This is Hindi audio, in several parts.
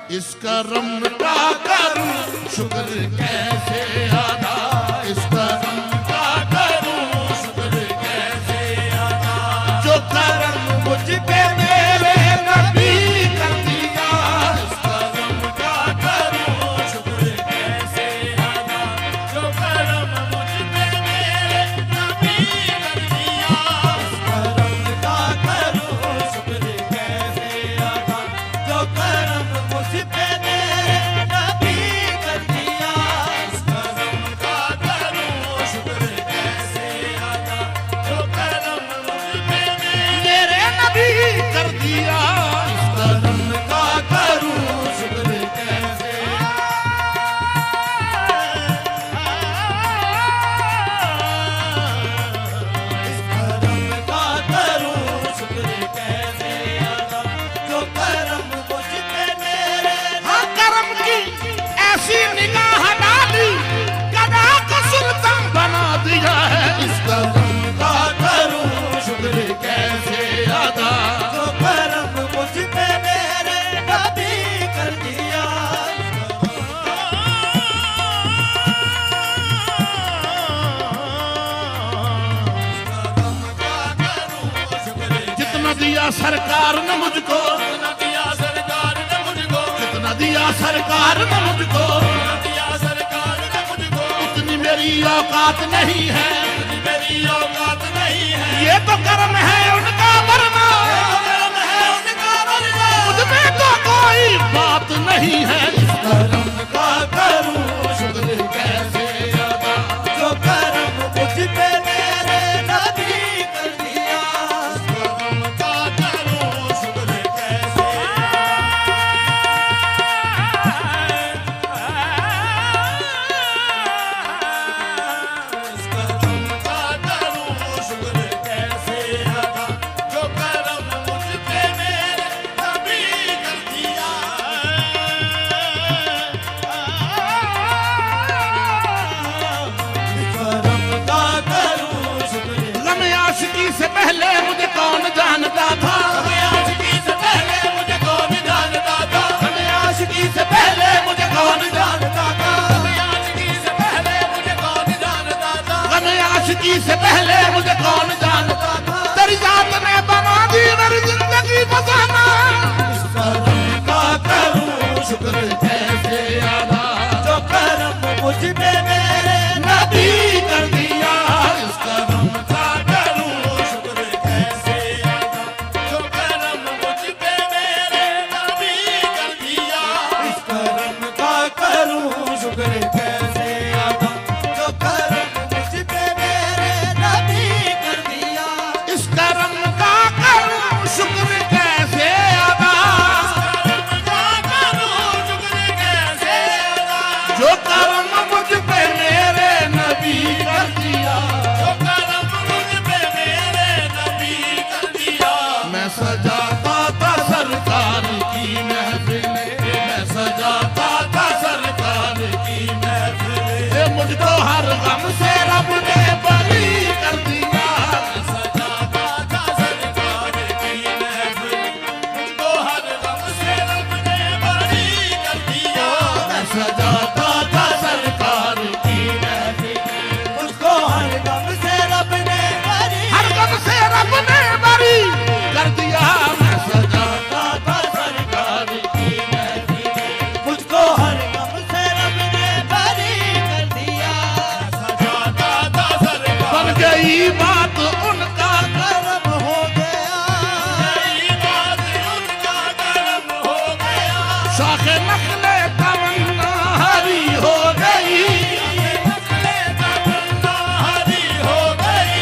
इस करम का करूं शुक्र कैसे अदा, इस करम का करूं शुक्र कैसे अदा, जो करम मुझ पे मेरे नबी कर दिया, इस करम का करूं शुक्र कैसे अदा, जो करम मुझ पे मेरे नबी कर दिया, इस करम का करूं शुक्र कैसे अदा, जो करम मुझ पे मेरे नबी कर दिया, इस करम का करूं शुक्र कैसे अदा, जो करम मुझ पे मेरे नबी कर दिया, इस करम का करूं शुक्र कैसे इस करम का करूं शुक्र कैसे अदा, जो करम मुझ पे मेरे हाँ करम की ऐसी निगाह डाली गदा को सुल्तान बना दिया है, इस करम का करूं शुक्र कैसे अदा, जो करम मुझ पे मेरे नबी कर दिया, जितना दिया सरकार ने मुझको, जितना दिया सरकार ने मुझको, जितना दिया सरकार ने मुझको, दिया सरकार ने मुझको, उतनी मेरी औकात नहीं है, उतनी मेरी औकात नहीं है, ये तो कर्म है उनका वरना, कर्म है उनका वरना, मुझ में तो कोई बात नहीं है, इस कर्म का करूं शुक्र कैसे अदा, जो कर्म मुझ पे मेरे नबी कर दिया, इस कर्म का करूं शुक्र कैसे इस कर्म का करूं शुक्र कैसे अदा, जो कर्म मुझ पे मेरे नबी कर दिया, करम का करूं शुक्र। गम आशिकी से पहले मुझे कौन जानता था, गम आशिकी से पहले मुझे कौन जानता था, गम आशिकी से पहले मुझे कौन जानता था, गम आशिकी से पहले मुझे कौन जानता था, गम आशिकी से पहले मुझे कौन जानता था, तेरी जात ने बना दी मेरी जिंदगी फसाना, इस करम का करूं शुक्र कैसे अदा, जो करम मुझ पे मेरे नबी कर दिया, इस करम का करूं शुक्र कैसे अदा, जो करम मुझ पे मेरे नबी कर दिया, इस करम का करूं शुक्र कैसे अदा, जो करम मुझ पे मेरे नबी कर दिया, इस करम का करूं शुक्र कैसे अदा, इस करम का करूं शुक्र कैसे अदा, जो करम मुझ पे मेरे नबी कर दिया, जो करम मुझ पे मेरे नबी कर दिया, मैं सजाता था सरकार की महफिलें, मैं सजाता था सरकार की महफिलें, मुझको हर गम से रब ने बरी कर दिया, मैं सजाता था सरकार की महफिलें, मुझको हर गम से रब ने बरी कर दिया, मैं सजाता था सरकार की महफिलें, मुझको हर गम से रब ने बरी, हर गम से रब ने बरी कर दिया, मैं सजाता था सरकार की महफिलें, मुझको हर गम से रब ने बरी कर दिया, सजाता था सरकार, बन गई बात उनका करम हो गया, गई बात उनका करम हो गया, शाखे नखले तमन्ना हरी हो गई, नखले तमन्ना हरी हो गई,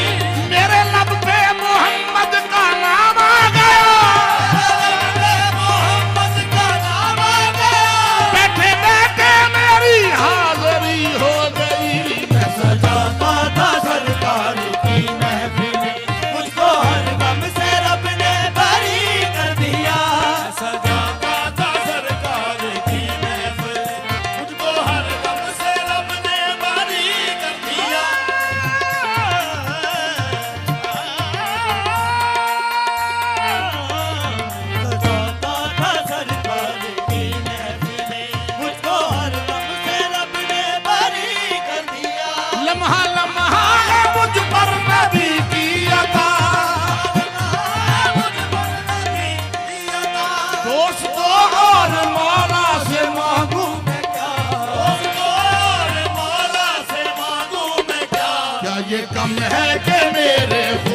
मेरे लब पे मोहम्मद का नाम आ गया, मोहम्मद का नाम आ गया, बैठे बैठे मेरी हाजरी हो गई, मैं सजाता था सरकार की महफिलें, मुझको हर गम से रब ने बरी कर दिया, सजाता था सरकार की गम है कि मेरे